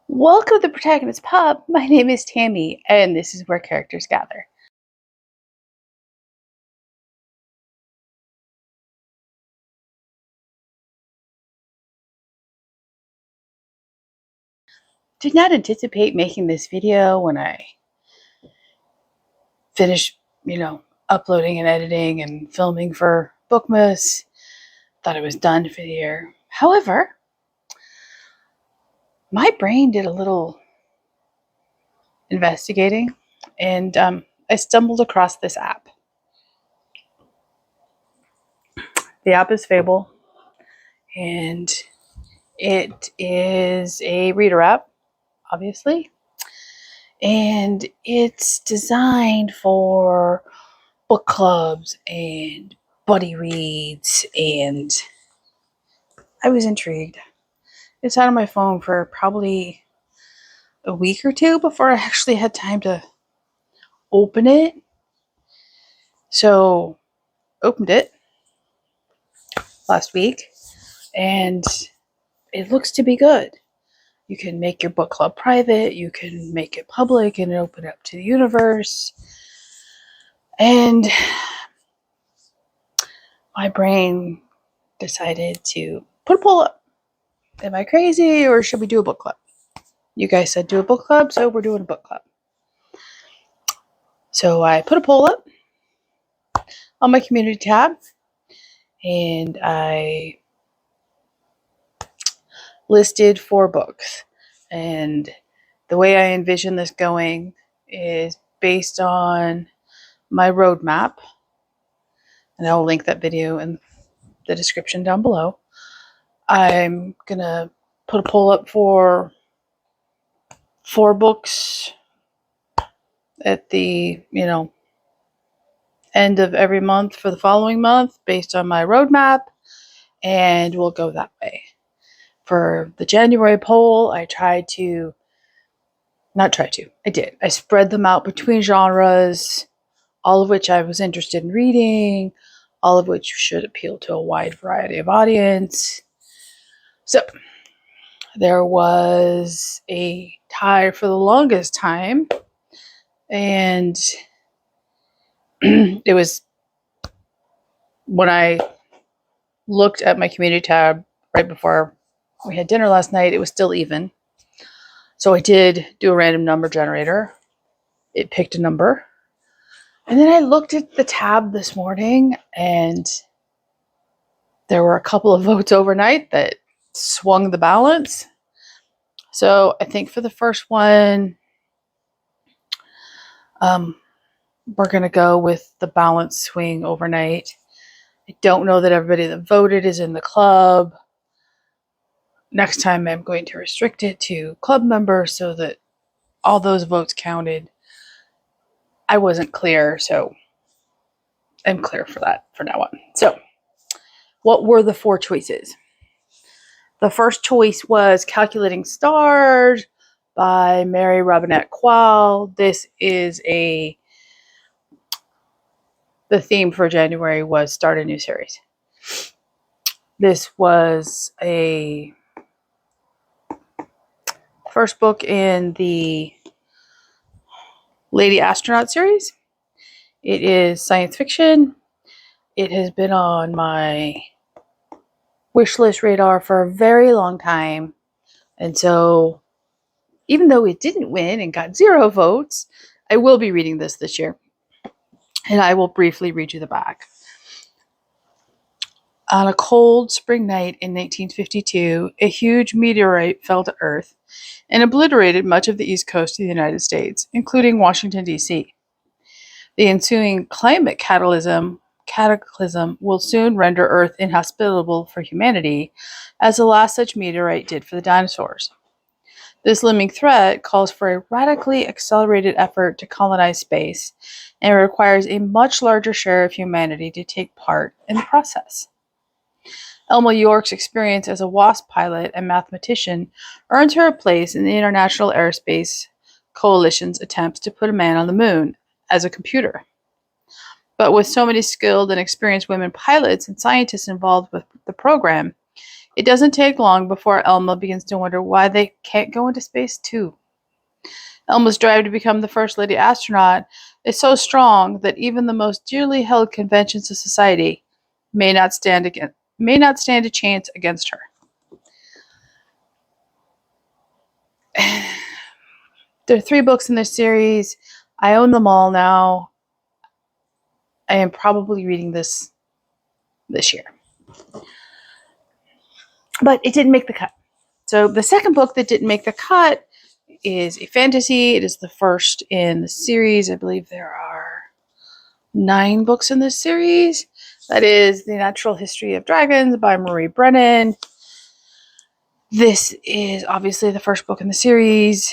Welcome to the Protagonist Pub. My name is Tammy, and this is where characters gather. Did not anticipate making this video when I finished, uploading and editing and filming for Bookmas. Thought it was done for the year. However, my brain did a little investigating, and I stumbled across this app. The app is Fable, and it is a reader app, obviously. And it's designed for book clubs and buddy reads, and I was intrigued. It's out on my phone for probably a week or two before I actually had time to open it. So, opened it last week, and it looks to be good. You can make your book club private, you can make it public and open it up to the universe. And my brain decided to put a poll up. Am I crazy, or should we do a book club? You guys said do a book club, so we're doing a book club. So I put a poll up on my community tab, and I listed 4 books. And the way I envision this going is based on my roadmap, and I'll link that video in the description down below. I'm going to put a poll up for 4 books at the, end of every month for the following month based on my roadmap, and we'll go that way. For the January poll, I did. I spread them out between genres, all of which I was interested in reading, all of which should appeal to a wide variety of audience. So there was a tie for the longest time, and it was when I looked at my community tab right before we had dinner last night, it was still even. So I did do a random number generator. It picked a number. And then I looked at the tab this morning, and there were a couple of votes overnight that swung the balance. So I think for the first one, we're going to go with the balance swing overnight. I don't know that everybody that voted is in the club. Next time I'm going to restrict it to club members so that all those votes counted. I wasn't clear, so I'm clear for that for now on. So, what were the 4 choices? The first choice was Calculating Stars by Mary Robinette Quall. This is the theme for January was start a new series. This was a first book in the Lady Astronaut series. It is science fiction. It has been on my wish list radar for a very long time. And so, even though it didn't win and got 0 votes, I will be reading this year. And I will briefly read you the back. On a cold spring night in 1952, a huge meteorite fell to Earth and obliterated much of the east coast of the United States, including Washington, D.C. The ensuing climate cataclysm will soon render Earth inhospitable for humanity, as the last such meteorite did for the dinosaurs. This looming threat calls for a radically accelerated effort to colonize space, and requires a much larger share of humanity to take part in the process. Elma York's experience as a WASP pilot and mathematician earns her a place in the International Aerospace Coalition's attempts to put a man on the moon as a computer. But with so many skilled and experienced women pilots and scientists involved with the program, It doesn't take long before Elma begins to wonder why they can't go into space too. Elma's drive to become the first lady astronaut is so strong that even the most dearly held conventions of society may not stand a chance against her. There are 3 books in this series. I own them all now. I am probably reading this year. But it didn't make the cut. So the second book that didn't make the cut is a fantasy. It is the first in the series. I believe there are 9 books in this series. That is The Natural History of Dragons by Marie Brennan. This is obviously the first book in the series.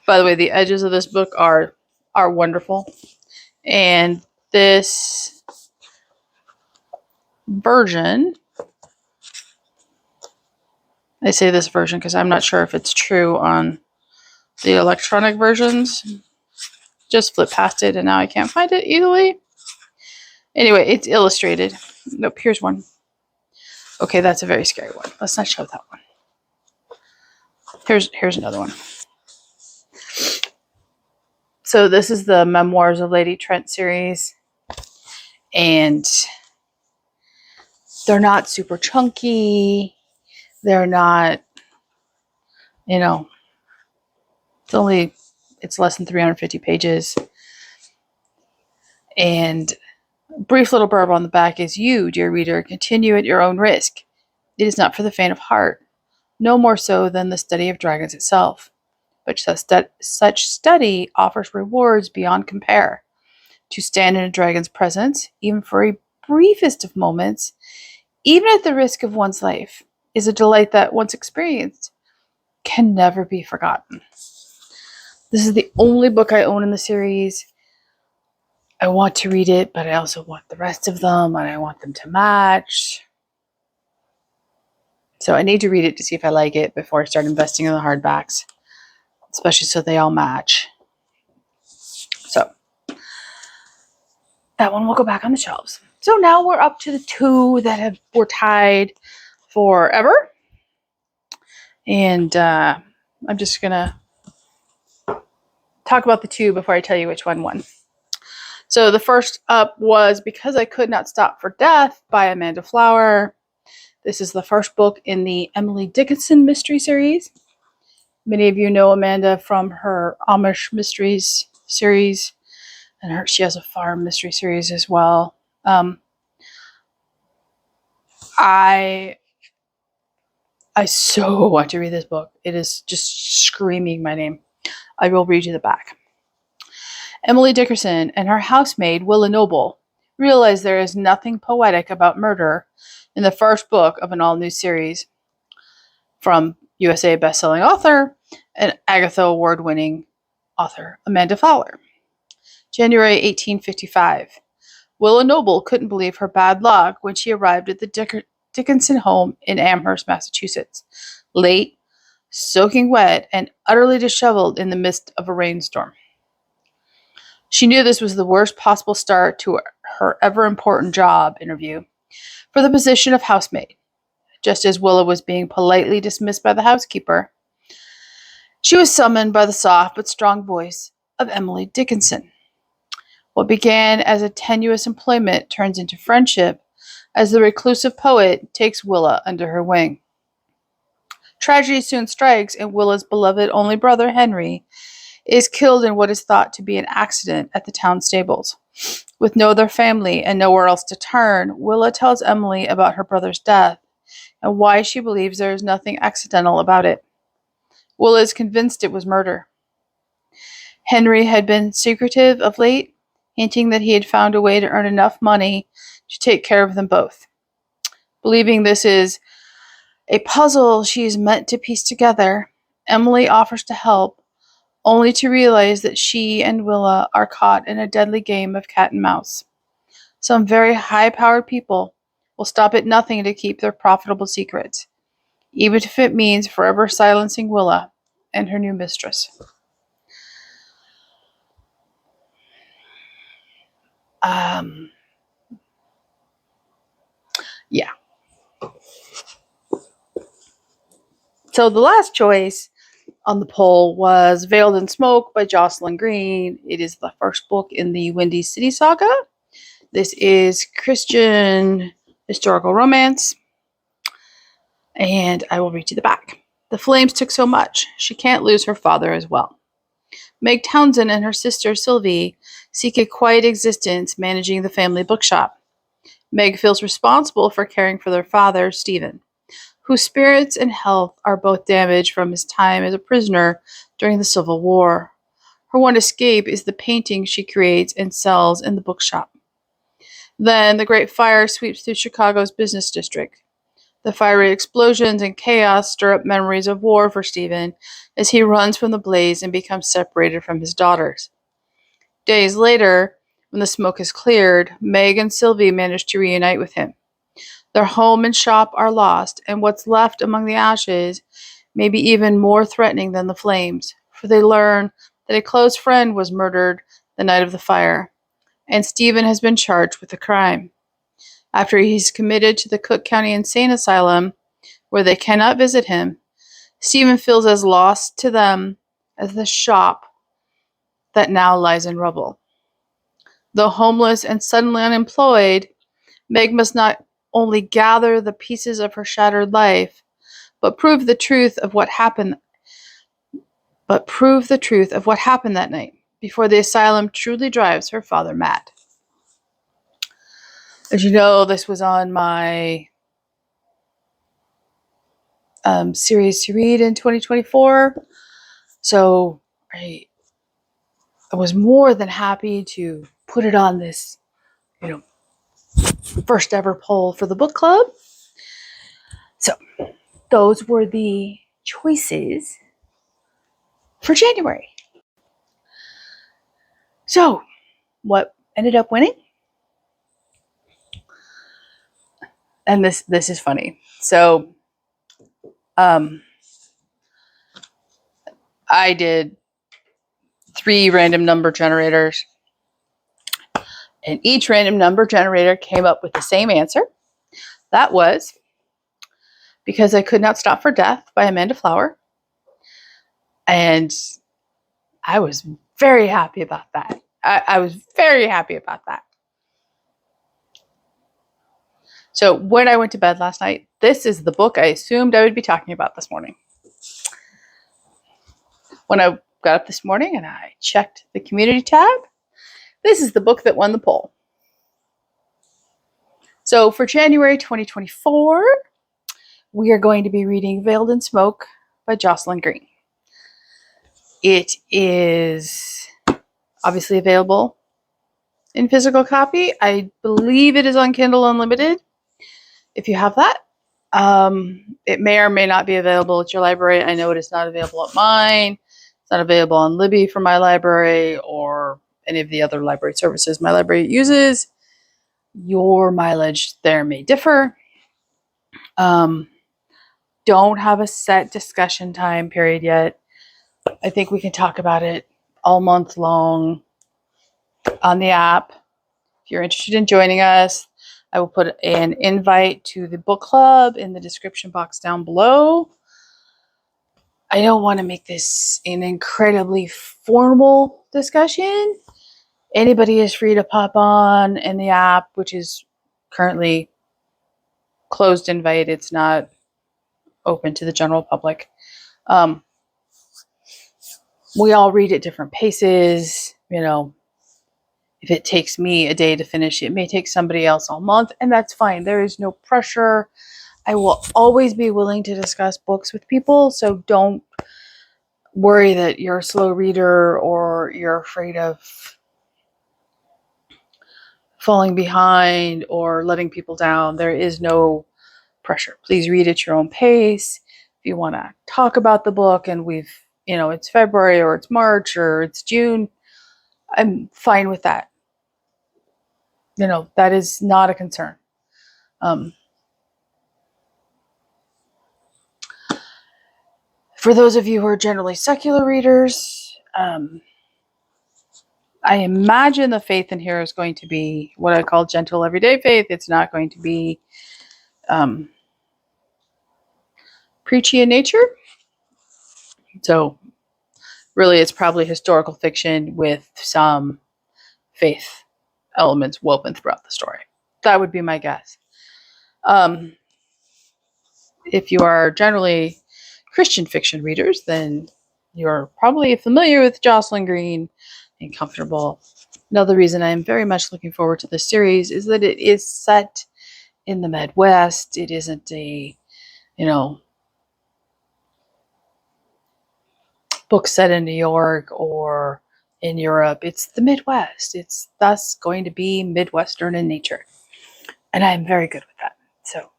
By the way, the edges of this book are wonderful. And this version, I say this version because I'm not sure if it's true on the electronic versions. Just flip past it and now I can't find it easily. Anyway, it's illustrated. Nope, here's one. Okay, that's a very scary one. Let's not show that one. Here's another one. So this is the Memoirs of Lady Trent series. And they're not super chunky. They're not, it's less than 350 pages. And brief little blurb on the back is, "You, dear reader, continue at your own risk. It is not for the faint of heart, no more so than the study of dragons itself. But such study offers rewards beyond compare. To stand in a dragon's presence, even for a briefest of moments, even at the risk of one's life, is a delight that, once experienced, can never be forgotten." This is the only book I own in the series. I want to read it, but I also want the rest of them, and I want them to match. So I need to read it to see if I like it before I start investing in the hardbacks, especially so they all match. So that one will go back on the shelves. So now we're up to the 2 that were tied forever. And I'm just going to talk about the 2 before I tell you which one won. So the first up was Because I Could Not Stop for Death by Amanda Flower. This is the first book in the Emily Dickinson mystery series. Many of you know Amanda from her Amish mysteries series, and she has a farm mystery series as well. I so want to read this book. It is just screaming my name. I will read you the back. Emily Dickinson and her housemaid, Willa Noble, realize there is nothing poetic about murder in the first book of an all-new series from USA bestselling author and Agatha Award-winning author Amanda Fowler. January 1855. Willa Noble couldn't believe her bad luck when she arrived at the Dickinson home in Amherst, Massachusetts, late, soaking wet, and utterly disheveled in the midst of a rainstorm. She knew this was the worst possible start to her ever-important job interview for the position of housemaid. Just as Willa was being politely dismissed by the housekeeper, she was summoned by the soft but strong voice of Emily Dickinson. What began as a tenuous employment turns into friendship as the reclusive poet takes Willa under her wing. Tragedy soon strikes, and Willa's beloved only brother, Henry, is killed in what is thought to be an accident at the town stables. With no other family and nowhere else to turn, Willa tells Emily about her brother's death and why she believes there is nothing accidental about it. Willa is convinced it was murder. Henry had been secretive of late, hinting that he had found a way to earn enough money to take care of them both. Believing this is a puzzle she is meant to piece together, Emily offers to help, only to realize that she and Willa are caught in a deadly game of cat and mouse. Some very high-powered people will stop at nothing to keep their profitable secrets, even if it means forever silencing Willa and her new mistress. Yeah. So the last choice on the poll was Veiled in Smoke by Jocelyn Green. It is the first book in the Windy City saga. This is Christian historical romance. And I will read you the back. The flames took so much. She can't lose her father as well. Meg Townsend and her sister Sylvie seek a quiet existence managing the family bookshop. Meg feels responsible for caring for their father, Stephen, whose spirits and health are both damaged from his time as a prisoner during the Civil War. Her one escape is the painting she creates and sells in the bookshop. Then the Great Fire sweeps through Chicago's business district. The fiery explosions and chaos stir up memories of war for Stephen as he runs from the blaze and becomes separated from his daughters. Days later, when the smoke is cleared, Meg and Sylvie manage to reunite with him. Their home and shop are lost, and what's left among the ashes may be even more threatening than the flames, for they learn that a close friend was murdered the night of the fire, and Stephen has been charged with the crime. After he's committed to the Cook County Insane Asylum, where they cannot visit him, Stephen feels as lost to them as the shop that now lies in rubble. Though homeless and suddenly unemployed, Meg must not only gather the pieces of her shattered life, but prove the truth of what happened that night, before the asylum truly drives her father mad. As you know, this was on my series to read in 2024, so I was more than happy to put it on this, first ever poll for the book club. So those were the choices for January. So what ended up winning? And this is funny. So I did 3 random number generators, and each random number generator came up with the same answer. That was Because I Could Not Stop for Death by Amanda Flower. And I was very happy about that. I was very happy about that. So when I went to bed last night, this is the book I assumed I would be talking about this morning. When I got up this morning and I checked the community tab, this is the book that won the poll. So for January 2024, we are going to be reading Veiled in Smoke by Jocelyn Green. It is obviously available in physical copy. I believe it is on Kindle Unlimited. If you have that, it may or may not be available at your library. I know it is not available at mine. It's not available on Libby for my library or any of the other library services my library uses. Your mileage there may differ. Don't have a set discussion time period yet. I think we can talk about it all month long on the app. If you're interested in joining us, I will put an invite to the book club in the description box down below. I don't want to make this an incredibly formal discussion. Anybody is free to pop on in the app, which is currently closed invite. It's not open to the general public. We all read at different paces. If it takes me a day to finish, it may take somebody else all month, and that's fine. There is no pressure. I will always be willing to discuss books with people, so don't worry that you're a slow reader or you're afraid of falling behind or letting people down. There is no pressure. Please read at your own pace. If you want to talk about the book and it's February or it's March or it's June, I'm fine with that. That is not a concern. For those of you who are generally secular readers, I imagine the faith in here is going to be what I call gentle everyday faith. It's not going to be preachy in nature. So really, it's probably historical fiction with some faith elements woven throughout the story. That would be my guess. Um, if you are generally Christian fiction readers, then you're probably familiar with Jocelyn Green and comfortable. Another reason I am very much looking forward to this series is that it is set in the Midwest. It isn't a, you know, book set in New York or in Europe. It's the Midwest. It's thus going to be Midwestern in nature. And I'm very good with that. So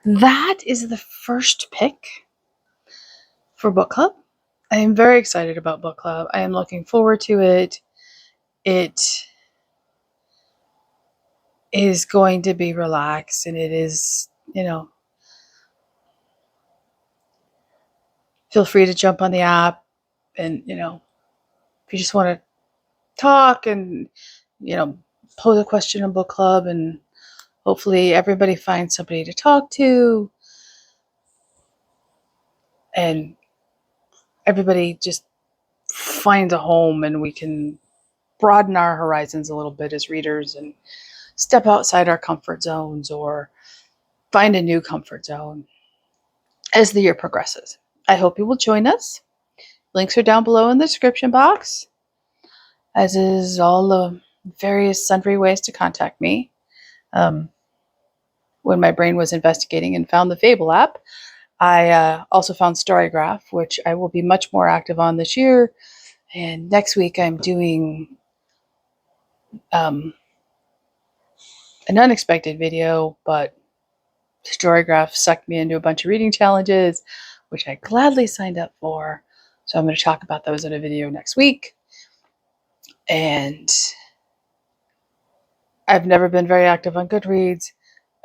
that is the first pick for book club. I am very excited about book club. I am looking forward to it. It is going to be relaxed, and it is, feel free to jump on the app and, if you just want to talk and, pose a question in book club, and hopefully everybody finds somebody to talk to and everybody just finds a home, and we can broaden our horizons a little bit as readers and step outside our comfort zones or find a new comfort zone as the year progresses. I hope you will join us. Links are down below in the description box, as is all the various sundry ways to contact me. When my brain was investigating and found the Fable app, I also found Storygraph, which I will be much more active on this year. And next week I'm doing an unexpected video, but Storygraph sucked me into a bunch of reading challenges, which I gladly signed up for. So I'm going to talk about those in a video next week. And I've never been very active on Goodreads.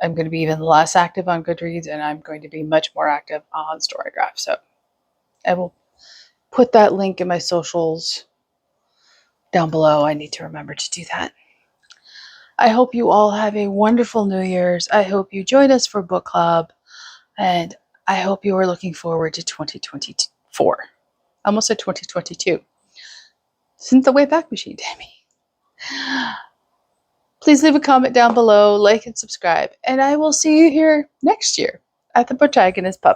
I'm going to be even less active on Goodreads, and I'm going to be much more active on Storygraph. So I will put that link in my socials down below. I need to remember to do that. I hope you all have a wonderful New Year's. I hope you join us for book club, and I hope you are looking forward to 2024. I almost said 2022. Isn't the Wayback Machine, Tammy? Please leave a comment down below, like and subscribe, and I will see you here next year at the Protagonist Pub.